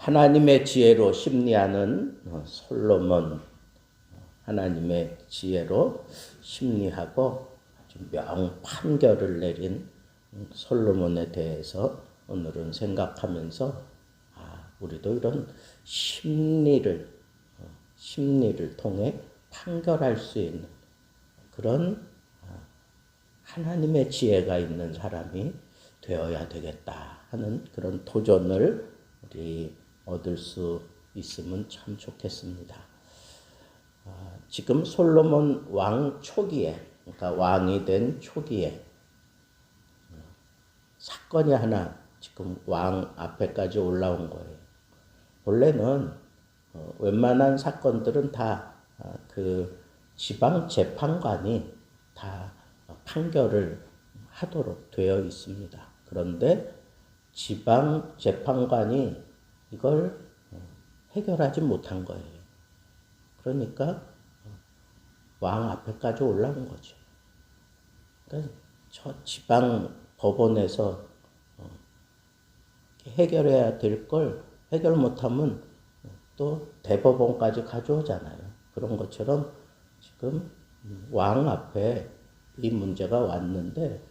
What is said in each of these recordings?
하나님의 지혜로 심리하는 솔로몬, 하나님의 지혜로 심리하고 아주 명판결을 내린 솔로몬에 대해서 오늘은 생각하면서 우리도 이런 심리를 통해 판결할 수 있는 그런 하나님의 지혜가 있는 사람이 되어야 되겠다 하는 그런 도전을 우리 얻을 수 있으면 참 좋겠습니다. 지금 솔로몬 왕 초기에, 그러니까 왕이 된 초기에 사건이 하나 지금 왕 앞에까지 올라온 거예요. 원래는 웬만한 사건들은 다 그 지방 재판관이 다 판결을 하도록 되어 있습니다. 그런데 지방 재판관이 이걸 해결하지 못한 거예요. 그러니까 왕 앞에까지 올라온 거죠. 그러니까 저 지방 법원에서 해결해야 될 걸 해결 못하면 또 대법원까지 가져오잖아요. 그런 것처럼 지금 왕 앞에 이 문제가 왔는데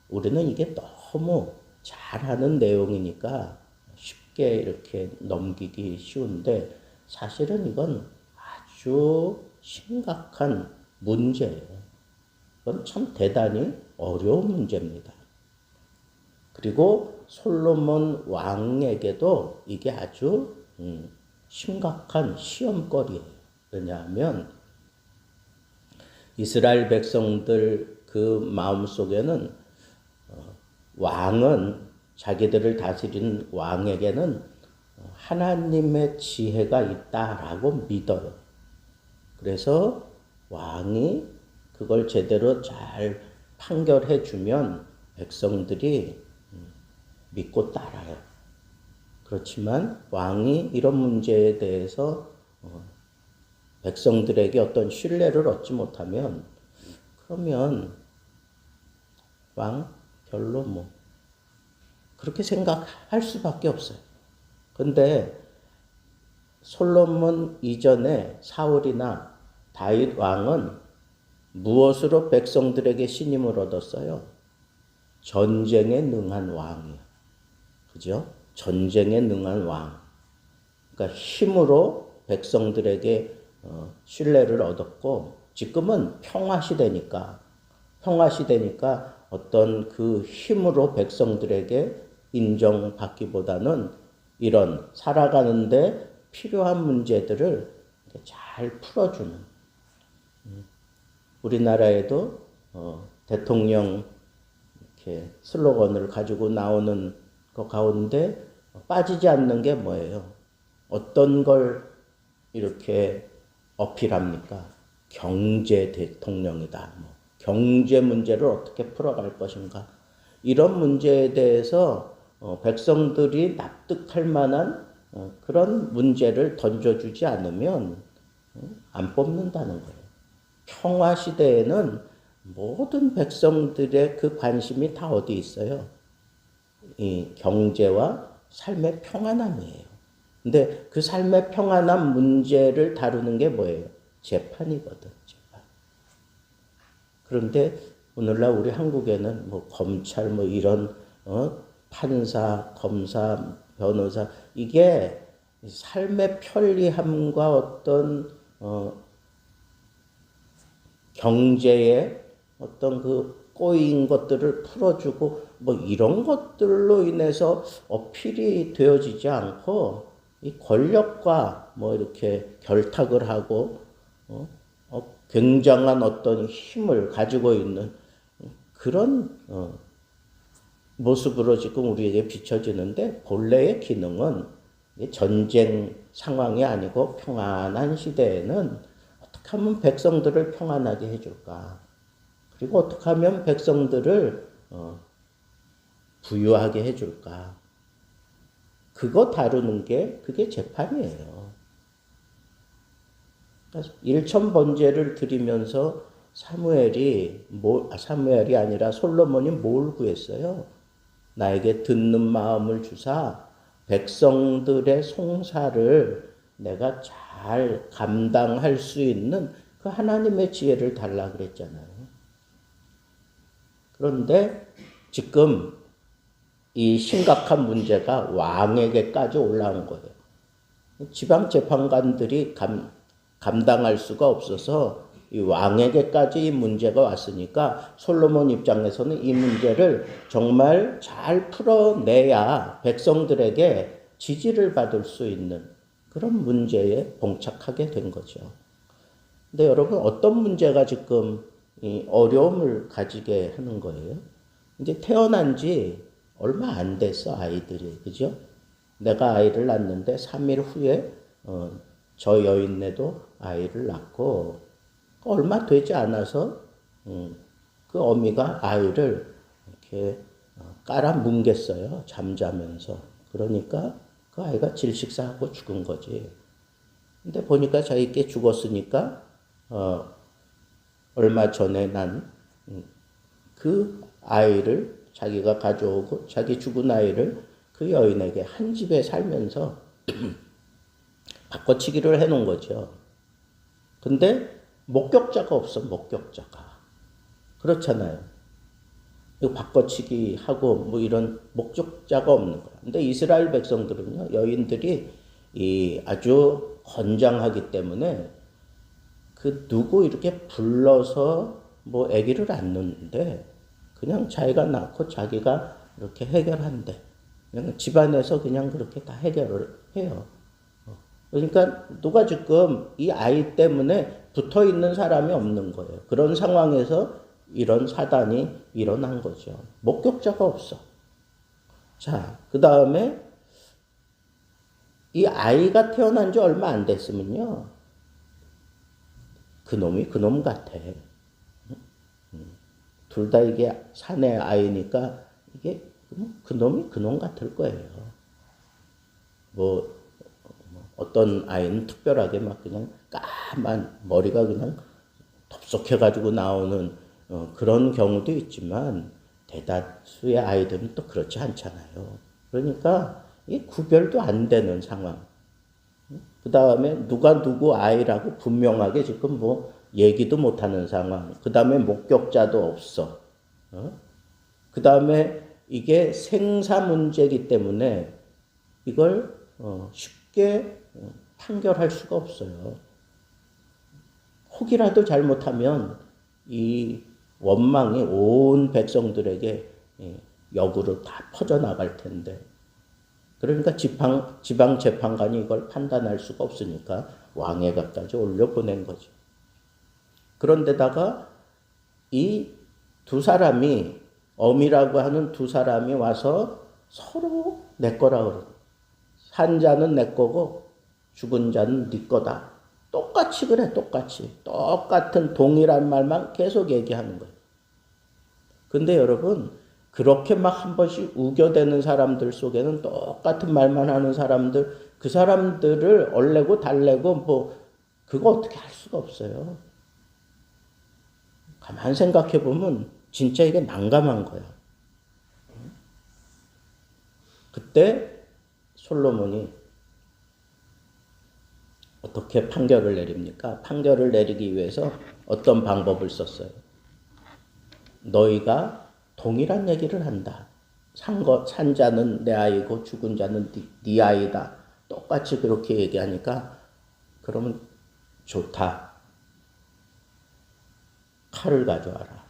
우리는 이게 너무 잘하는 내용이니까 쉽게 이렇게 넘기기 쉬운데 사실은 이건 아주 심각한 문제예요. 이건 참 대단히 어려운 문제입니다. 그리고 솔로몬 왕에게도 이게 아주 심각한 시험거리예요. 왜냐하면 이스라엘 백성들 그 마음속에는 왕은 자기들을 다스리는 왕에게는 하나님의 지혜가 있다라고 믿어요. 그래서 왕이 그걸 제대로 잘 판결해 주면 백성들이 믿고 따라요. 그렇지만 왕이 이런 문제에 대해서 백성들에게 어떤 신뢰를 얻지 못하면 그러면 왕 별로 그렇게 생각할 수밖에 없어요. 근데 솔로몬 이전에 사울이나 다윗 왕은 무엇으로 백성들에게 신임을 얻었어요? 전쟁에 능한 왕이에요. 그죠? 전쟁에 능한 왕. 그러니까 힘으로 백성들에게 신뢰를 얻었고 지금은 평화시대니까 어떤 그 힘으로 백성들에게 인정받기보다는 이런 살아가는데 필요한 문제들을 잘 풀어주는 우리나라에도 대통령 이렇게 슬로건을 가지고 나오는 것 가운데 빠지지 않는 게 뭐예요? 어떤 걸 이렇게 어필합니까? 경제 대통령이다. 경제 문제를 어떻게 풀어갈 것인가? 이런 문제에 대해서 백성들이 납득할 만한 그런 문제를 던져주지 않으면 안 뽑는다는 거예요. 평화 시대에는 모든 백성들의 그 관심이 다 어디 있어요? 이 경제와 삶의 평안함이에요. 근데 그 삶의 평안함 문제를 다루는 게 뭐예요? 재판이거든, 재판. 그런데 오늘날 우리 한국에는 검찰 이런 판사, 검사, 변호사 이게 삶의 편리함과 어떤 경제의 어떤 그 꼬인 것들을 풀어주고 이런 것들로 인해서 어필이 되어지지 않고 이 권력과 이렇게 결탁을 하고 굉장한 어떤 힘을 가지고 있는 그런 모습으로 지금 우리에게 비춰지는데 본래의 기능은 전쟁 상황이 아니고 평안한 시대에는 어떻게 하면 백성들을 평안하게 해줄까? 그리고 어떻게 하면 백성들을 부유하게 해줄까? 그거 다루는 게 그게 재판이에요. 일천번제를 드리면서 사무엘이 아니라 솔로몬이 뭘 구했어요? 나에게 듣는 마음을 주사 백성들의 송사를 내가 잘 감당할 수 있는 그 하나님의 지혜를 달라 그랬잖아요. 그런데 지금 이 심각한 문제가 왕에게까지 올라온 거예요. 지방 재판관들이 감당할 수가 없어서 이 왕에게까지 이 문제가 왔으니까 솔로몬 입장에서는 이 문제를 정말 잘 풀어내야 백성들에게 지지를 받을 수 있는 그런 문제에 봉착하게 된 거죠. 근데 여러분, 어떤 문제가 지금 이 어려움을 가지게 하는 거예요? 이제 태어난 지 얼마 안 됐어, 아이들이. 그죠? 내가 아이를 낳는데 3일 후에 저 여인네도 아이를 낳고 얼마 되지 않아서 그 어미가 아이를 이렇게 깔아뭉갰어요. 잠자면서. 그러니까 그 아이가 질식사하고 죽은 거지. 근데 보니까 자기께 죽었으니까 얼마 전에 난 그 아이를 자기가 가져오고 자기 죽은 아이를 그 여인에게 한 집에 살면서 바꿔치기를 해놓은 거죠. 근데 목격자가 없어, 목격자가. 그렇잖아요. 이거 바꿔치기 하고 뭐 이런 목격자가 없는 거야. 근데 이스라엘 백성들은요, 여인들이 이 아주 건장하기 때문에 그 누구 이렇게 불러서 뭐 아기를 안 낳는데 그냥 자기가 낳고 자기가 이렇게 해결한대. 그냥 집안에서 그냥 그렇게 다 해결을 해요. 그러니까 누가 지금 이 아이 때문에 붙어 있는 사람이 없는 거예요. 그런 상황에서 이런 사단이 일어난 거죠. 목격자가 없어. 자, 그 다음에 이 아이가 태어난 지 얼마 안 됐으면요, 그놈이 그놈 같아. 둘 다 이게 사내 아이니까 이게 그놈이 그놈 같을 거예요. 뭐 어떤 아이는 특별하게 막 그냥 까만 머리가 그냥 덥석해가지고 나오는 그런 경우도 있지만 대다수의 아이들은 또 그렇지 않잖아요. 그러니까 이 구별도 안 되는 상황. 그 다음에 누가 누구 아이라고 분명하게 지금 뭐 얘기도 못하는 상황. 그 다음에 목격자도 없어. 그 다음에 이게 생사 문제이기 때문에 이걸 쉽게 판결할 수가 없어요. 혹이라도 잘못하면 이 원망이 온 백성들에게 역으로 다 퍼져나갈 텐데. 그러니까 지방 재판관이 이걸 판단할 수가 없으니까 왕에게까지 올려보낸 거죠. 그런데다가 이 두 사람이, 어미라고 하는 두 사람이 와서 서로 내 거라 그러고, 산 자는 내 거고 죽은 자는 네 거다. 똑같이 그래, 똑같이. 똑같은 동일한 말만 계속 얘기하는 거예요. 근데 여러분, 그렇게 막 한 번씩 우겨대는 사람들 속에는 똑같은 말만 하는 사람들, 그 사람들을 얼레고 달래고 뭐 그거 어떻게 할 수가 없어요. 가만 생각해 보면 진짜 이게 난감한 거야. 그때 솔로몬이 어떻게 판결을 내립니까? 판결을 내리기 위해서 어떤 방법을 썼어요? 너희가 동일한 얘기를 한다. 산 자는 내 아이고 죽은 자는 네 아이다. 똑같이 그렇게 얘기하니까 그러면 좋다. 칼을 가져와라.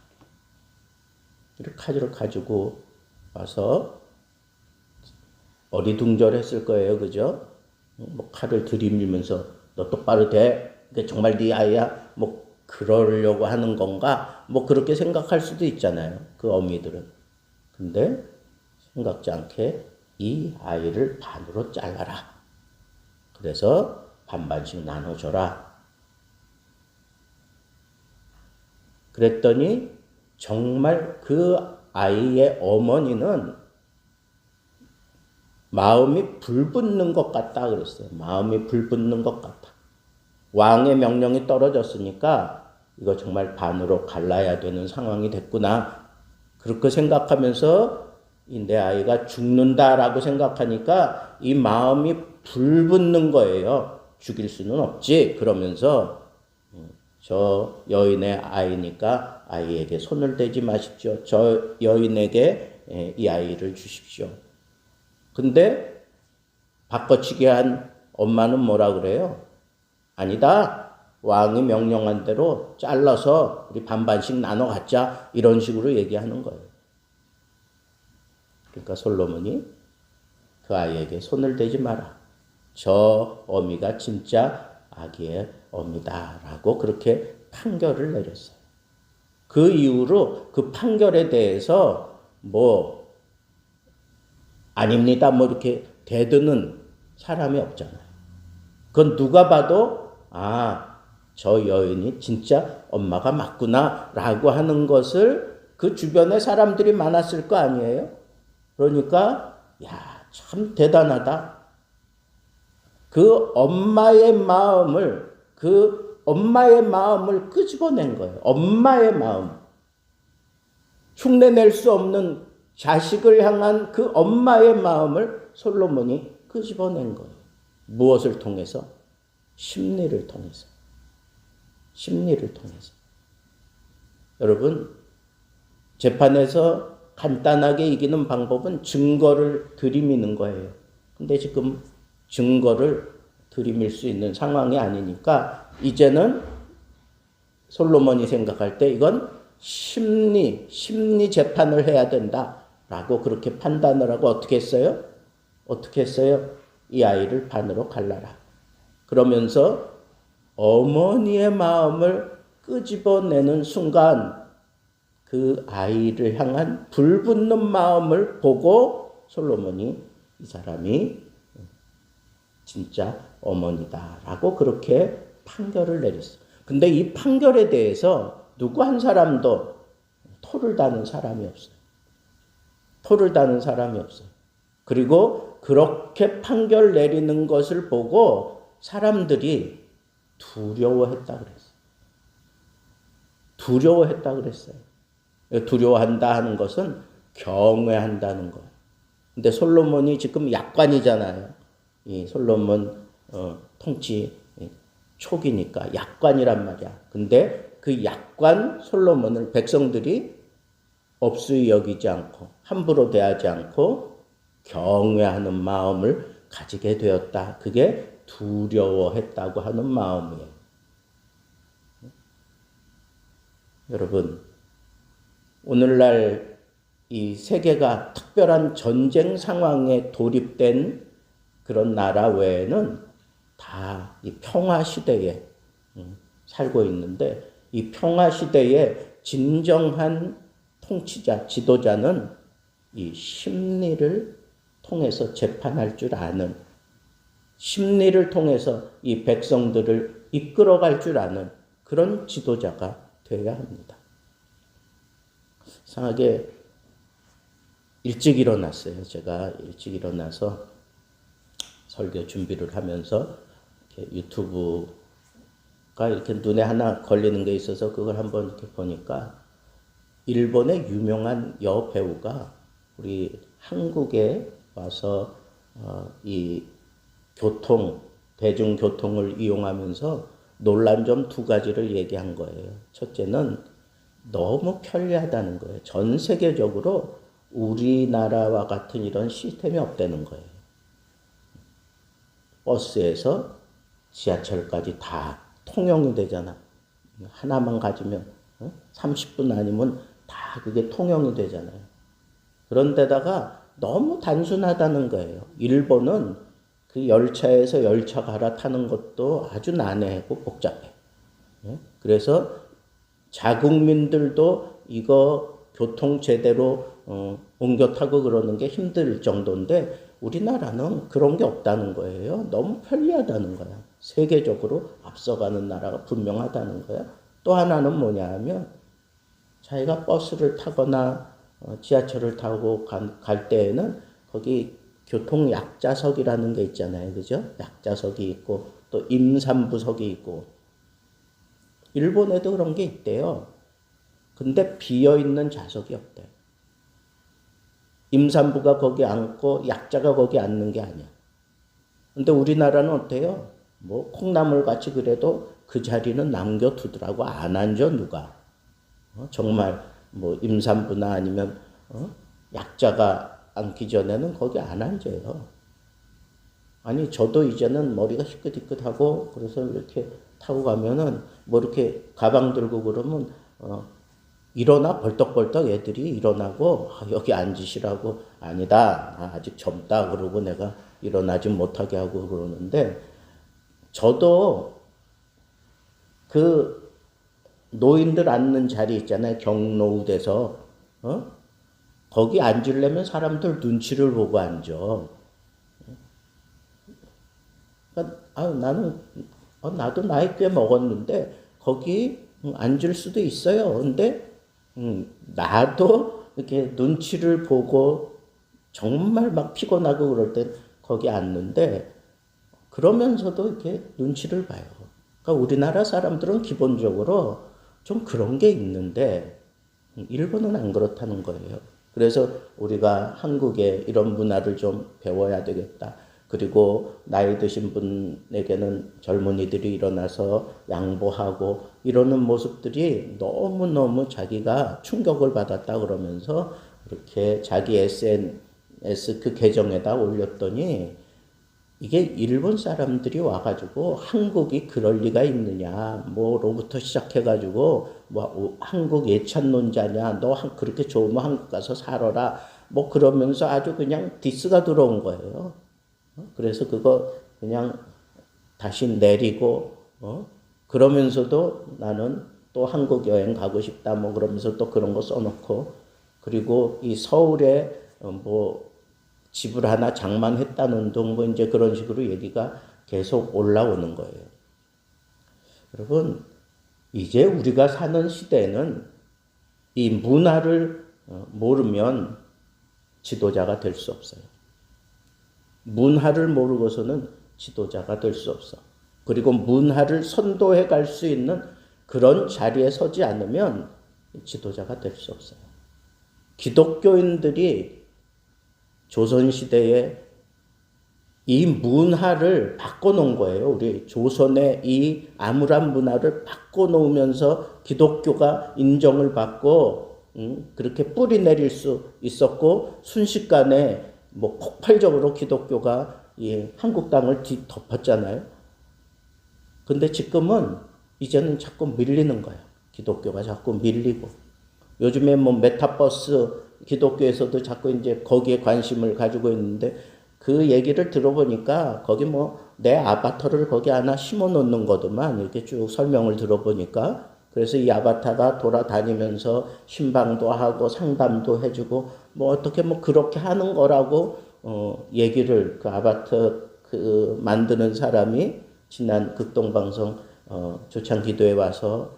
이렇게 칼을 가지고 와서 어리둥절했을 거예요. 그죠? 뭐 칼을 들이밀면서 너 똑바로 돼. 이게 정말 네 아이야? 뭐 그러려고 하는 건가? 뭐 그렇게 생각할 수도 있잖아요. 그 어미들은. 근데 생각지 않게 이 아이를 반으로 잘라라. 그래서 반반씩 나눠줘라. 그랬더니 정말 그 아이의 어머니는 마음이 불붙는 것 같다 그랬어요. 마음이 불붙는 것 같다. 왕의 명령이 떨어졌으니까 이거 정말 반으로 갈라야 되는 상황이 됐구나. 그렇게 생각하면서 이 내 아이가 죽는다라고 생각하니까 이 마음이 불붙는 거예요. 죽일 수는 없지. 그러면서 저 여인의 아이니까 아이에게 손을 대지 마십시오. 저 여인에게 이 아이를 주십시오. 근데 바꿔치기 한 엄마는 뭐라 그래요? 아니다. 왕이 명령한 대로 잘라서 우리 반반씩 나눠 갖자. 이런 식으로 얘기하는 거예요. 그러니까 솔로몬이 그 아이에게 손을 대지 마라. 저 어미가 진짜 아기의 어미다라고 그렇게 판결을 내렸어요. 그 이후로 그 판결에 대해서 뭐 아닙니다 뭐 이렇게 대드는 사람이 없잖아요. 그건 누가 봐도 저 여인이 진짜 엄마가 맞구나 라고 하는 것을 그 주변에 사람들이 많았을 거 아니에요. 그러니까 참 대단하다. 그 엄마의 마음을 끄집어낸 거예요. 엄마의 마음. 흉내낼 수 없는 자식을 향한 그 엄마의 마음을 솔로몬이 끄집어낸 거예요. 무엇을 통해서? 심리를 통해서. 심리를 통해서. 여러분, 재판에서 간단하게 이기는 방법은 증거를 들이미는 거예요. 근데 지금 증거를 들이밀 수 있는 상황이 아니니까 이제는 솔로몬이 생각할 때 이건 심리 재판을 해야 된다라고 그렇게 판단을 하고 어떻게 했어요? 이 아이를 반으로 갈라라. 그러면서 어머니의 마음을 끄집어내는 순간 그 아이를 향한 불붙는 마음을 보고 솔로몬이 이 사람이 진짜 어머니다라고 그렇게 판결을 내렸어요. 근데 이 판결에 대해서 누구 한 사람도 토를 다는 사람이 없어요. 토를 다는 사람이 없어요. 그리고 그렇게 판결 내리는 것을 보고 사람들이 두려워했다 그랬어요. 두려워했다 그랬어요. 두려워한다 하는 것은 경외한다는 거예요. 근데 솔로몬이 지금 약관이잖아요. 이 솔로몬 통치 초기니까 약관이란 말이야. 근데 그 약관 솔로몬을 백성들이 업수히 여기지 않고 함부로 대하지 않고 경외하는 마음을 가지게 되었다. 그게 두려워했다고 하는 마음이에요. 여러분, 오늘날 이 세계가 특별한 전쟁 상황에 돌입된 그런 나라 외에는 다 이 평화 시대에 살고 있는데 이 평화 시대에 진정한 통치자, 지도자는 이 심리를 통해서 재판할 줄 아는, 심리를 통해서 이 백성들을 이끌어갈 줄 아는 그런 지도자가 되어야 합니다. 이상하게 일찍 일어났어요. 제가 일찍 일어나서 설교 준비를 하면서 이렇게 유튜브가 이렇게 눈에 하나 걸리는 게 있어서 그걸 한번 이렇게 보니까 일본의 유명한 여배우가 우리 한국에 와서 이 대중교통을 이용하면서 놀란 점 두 가지를 얘기한 거예요. 첫째는 너무 편리하다는 거예요. 전 세계적으로 우리나라와 같은 이런 시스템이 없다는 거예요. 버스에서 지하철까지 다 통용이 되잖아. 하나만 가지면 30분 아니면 다 그게 통용이 되잖아요. 그런데다가 너무 단순하다는 거예요. 일본은 그 열차에서 열차 갈아타는 것도 아주 난해하고 복잡해. 그래서 자국민들도 이거 교통 제대로 옮겨 타고 그러는 게 힘들 정도인데 우리나라는 그런 게 없다는 거예요. 너무 편리하다는 거야. 세계적으로 앞서가는 나라가 분명하다는 거야. 또 하나는 뭐냐 하면 자기가 버스를 타거나 지하철을 타고 갈 때에는 거기 교통 약자석이라는 게 있잖아요. 그죠? 약자석이 있고 또 임산부석이 있고 일본에도 그런 게 있대요. 근데 비어있는 좌석이 없대요. 임산부가 거기 앉고 약자가 거기 앉는 게 아니야. 근데 우리나라는 어때요? 뭐 콩나물 같이 그래도 그 자리는 남겨두더라고. 안 앉아 누가. 정말 뭐 임산부나 아니면 약자가 앉기 전에는 거기 안 앉아요. 아니 저도 이제는 머리가 희끗희끗하고 그래서 이렇게 타고 가면은 뭐 이렇게 가방 들고 그러면 일어나 벌떡벌떡 애들이 일어나고 여기 앉으시라고 아니다. 아직 젊다 그러고 내가 일어나지 못하게 하고 그러는데 저도 그 노인들 앉는 자리 있잖아요. 경로우대서 거기 앉으려면 사람들 눈치를 보고 앉아. 그러니까 나도 나이 꽤 먹었는데 거기 앉을 수도 있어요. 근데 나도 이렇게 눈치를 보고 정말 막 피곤하고 그럴 때 거기 앉는데 그러면서도 이렇게 눈치를 봐요. 그러니까 우리나라 사람들은 기본적으로 좀 그런 게 있는데 일본은 안 그렇다는 거예요. 그래서 우리가 한국의 이런 문화를 좀 배워야 되겠다. 그리고 나이 드신 분에게는 젊은이들이 일어나서 양보하고 이러는 모습들이 너무너무 자기가 충격을 받았다 그러면서 이렇게 자기 SNS 그 계정에다 올렸더니 이게 일본 사람들이 와가지고 한국이 그럴 리가 있느냐 뭐로부터 시작해가지고 뭐 한국 예찬론자냐 너 그렇게 좋으면 한국 가서 살아라 뭐 그러면서 아주 그냥 디스가 들어온 거예요. 그래서 그거 그냥 다시 내리고 그러면서도 나는 또 한국 여행 가고 싶다 뭐 그러면서 또 그런 거 써놓고 그리고 이 서울에 뭐 집을 하나 장만했다는 등 뭐 이제 그런 식으로 얘기가 계속 올라오는 거예요. 여러분 이제 우리가 사는 시대에는 이 문화를 모르면 지도자가 될 수 없어요. 문화를 모르고서는 지도자가 될 수 없어. 그리고 문화를 선도해 갈 수 있는 그런 자리에 서지 않으면 지도자가 될 수 없어요. 기독교인들이 조선시대에 이 문화를 바꿔놓은 거예요. 우리 조선의 이 암울한 문화를 바꿔놓으면서 기독교가 인정을 받고 그렇게 뿌리 내릴 수 있었고 순식간에 뭐 폭발적으로 기독교가 한국 땅을 뒤덮었잖아요. 근데 지금은 이제는 자꾸 밀리는 거예요. 기독교가 자꾸 밀리고 요즘에 뭐 메타버스 기독교에서도 자꾸 이제 거기에 관심을 가지고 있는데 그 얘기를 들어보니까 거기 뭐 내 아바타를 거기 하나 심어 놓는 거더만 이렇게 쭉 설명을 들어보니까 그래서 이 아바타가 돌아다니면서 신방도 하고 상담도 해주고 뭐 어떻게 뭐 그렇게 하는 거라고 얘기를 그 아바타 그 만드는 사람이 지난 극동방송 조창기도에 와서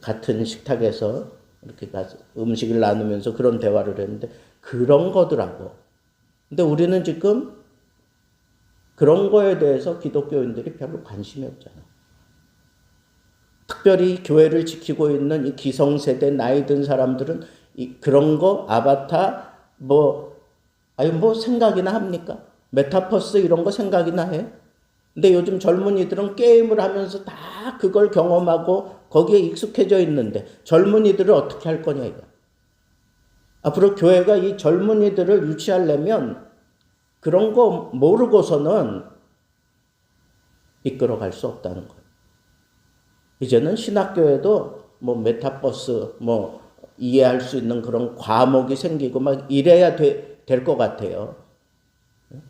같은 식탁에서 이렇게 가서 음식을 나누면서 그런 대화를 했는데 그런 거더라고. 근데 우리는 지금 그런 거에 대해서 기독교인들이 별로 관심이 없잖아. 특별히 교회를 지키고 있는 이 기성세대 나이 든 사람들은 그런 거 아바타 뭐 생각이나 합니까? 메타버스 이런 거 생각이나 해? 근데 요즘 젊은이들은 게임을 하면서 다 그걸 경험하고 거기에 익숙해져 있는데 젊은이들을 어떻게 할 거냐 이거. 앞으로 교회가 이 젊은이들을 유치하려면 그런 거 모르고서는 이끌어갈 수 없다는 거예요. 이제는 신학교에도 뭐 메타버스 뭐 이해할 수 있는 그런 과목이 생기고 막 이래야 될 것 같아요.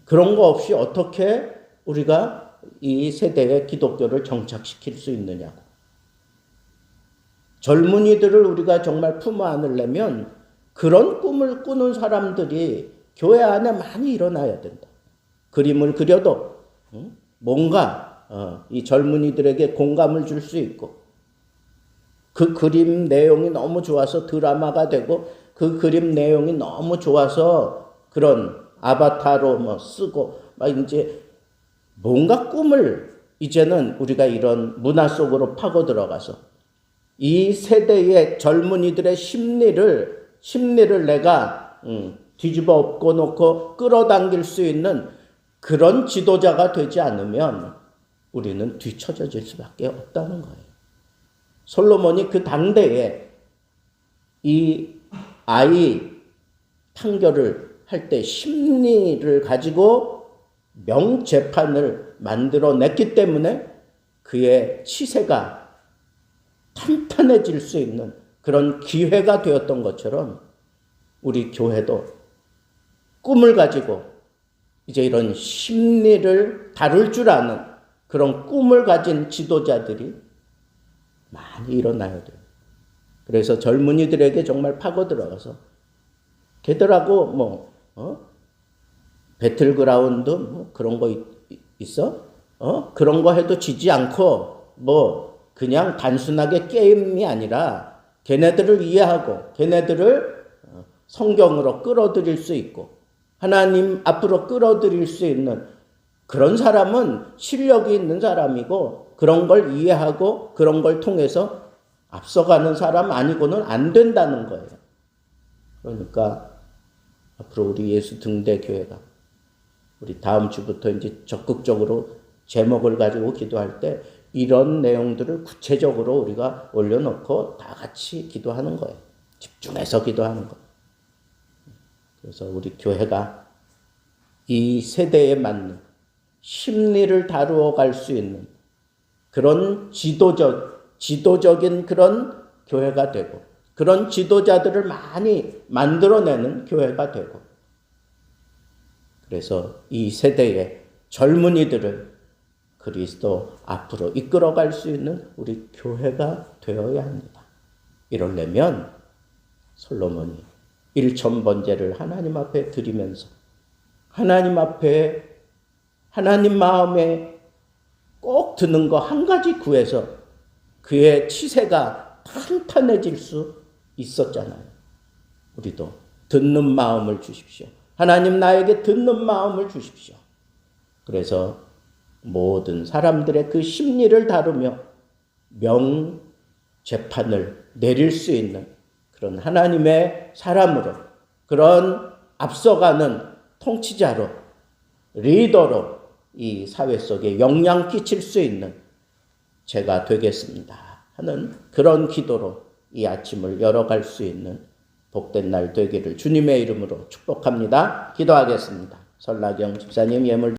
그런 거 없이 어떻게 우리가 이 세대의 기독교를 정착시킬 수 있느냐고. 젊은이들을 우리가 정말 품어 안으려면 그런 꿈을 꾸는 사람들이 교회 안에 많이 일어나야 된다. 그림을 그려도 뭔가 이 젊은이들에게 공감을 줄 수 있고 그 그림 내용이 너무 좋아서 드라마가 되고 그 그림 내용이 너무 좋아서 그런 아바타로 뭐 쓰고 막 이제 뭔가 꿈을 이제는 우리가 이런 문화 속으로 파고 들어가서 이 세대의 젊은이들의 심리를 내가 뒤집어 엎고 놓고 끌어당길 수 있는 그런 지도자가 되지 않으면 우리는 뒤처져질 수밖에 없다는 거예요. 솔로몬이 그 당대에 이 아이 판결을 할 때 심리를 가지고 명재판을 만들어냈기 때문에 그의 치세가 탄탄해질 수 있는 그런 기회가 되었던 것처럼 우리 교회도 꿈을 가지고 이제 이런 심리를 다룰 줄 아는 그런 꿈을 가진 지도자들이 많이 일어나야 돼요. 그래서 젊은이들에게 정말 파고 들어가서 걔들하고 배틀그라운드 그런 거 있어? 그런 거 해도 지지 않고 그냥 단순하게 게임이 아니라 걔네들을 이해하고 걔네들을 성경으로 끌어들일 수 있고 하나님 앞으로 끌어들일 수 있는 그런 사람은 실력이 있는 사람이고 그런 걸 이해하고 그런 걸 통해서 앞서가는 사람 아니고는 안 된다는 거예요. 그러니까 앞으로 우리 예수 등대 교회가 우리 다음 주부터 이제 적극적으로 제목을 가지고 기도할 때 이런 내용들을 구체적으로 우리가 올려놓고 다 같이 기도하는 거예요. 집중해서 기도하는 거예요. 그래서 우리 교회가 이 세대에 맞는 심리를 다루어 갈 수 있는 그런 지도적인 그런 교회가 되고 그런 지도자들을 많이 만들어내는 교회가 되고 그래서 이 세대의 젊은이들을 그리스도 앞으로 이끌어갈 수 있는 우리 교회가 되어야 합니다. 이러려면 솔로몬이 일천번제를 하나님 앞에 드리면서 하나님 앞에 하나님 마음에 꼭 드는 거 한 가지 구해서 그의 치세가 탄탄해질 수 있었잖아요. 우리도 듣는 마음을 주십시오. 하나님 나에게 듣는 마음을 주십시오. 그래서 모든 사람들의 그 심리를 다루며 명재판을 내릴 수 있는 그런 하나님의 사람으로 그런 앞서가는 통치자로 리더로 이 사회 속에 영향 끼칠 수 있는 제가 되겠습니다 하는 그런 기도로 이 아침을 열어갈 수 있는 복된 날 되기를 주님의 이름으로 축복합니다. 기도하겠습니다. 설나경 집사님 예물